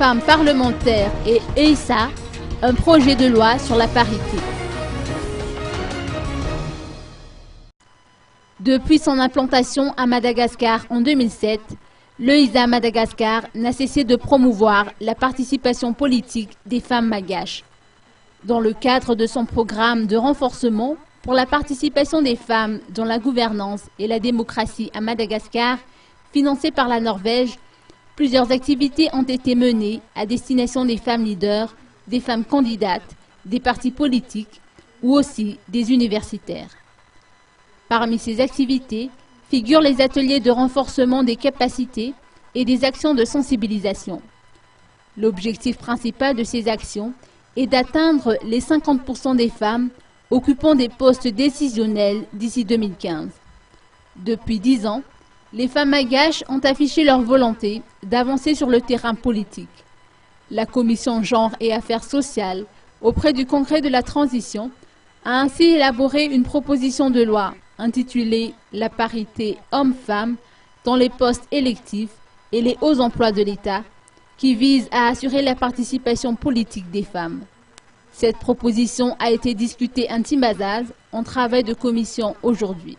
femmes parlementaires et EISA, un projet de loi sur la parité. Depuis son implantation à Madagascar en 2007, l'EISA Madagascar n'a cessé de promouvoir la participation politique des femmes malgaches. Dans le cadre de son programme de renforcement pour la participation des femmes dans la gouvernance et la démocratie à Madagascar, financé par la Norvège, plusieurs activités ont été menées à destination des femmes leaders, des femmes candidates, des partis politiques ou aussi des universitaires. Parmi ces activités figurent les ateliers de renforcement des capacités et des actions de sensibilisation. L'objectif principal de ces actions est d'atteindre les 50% des femmes occupant des postes décisionnels d'ici 2015. Depuis 10 ans, les femmes malgaches ont affiché leur volonté d'avancer sur le terrain politique. La Commission Genre et Affaires sociales, auprès du Congrès de la Transition, a ainsi élaboré une proposition de loi intitulée « La parité hommes-femmes dans les postes électifs et les hauts emplois de l'État » qui vise à assurer la participation politique des femmes. Cette proposition a été discutée en Timbazaz en travail de commission aujourd'hui.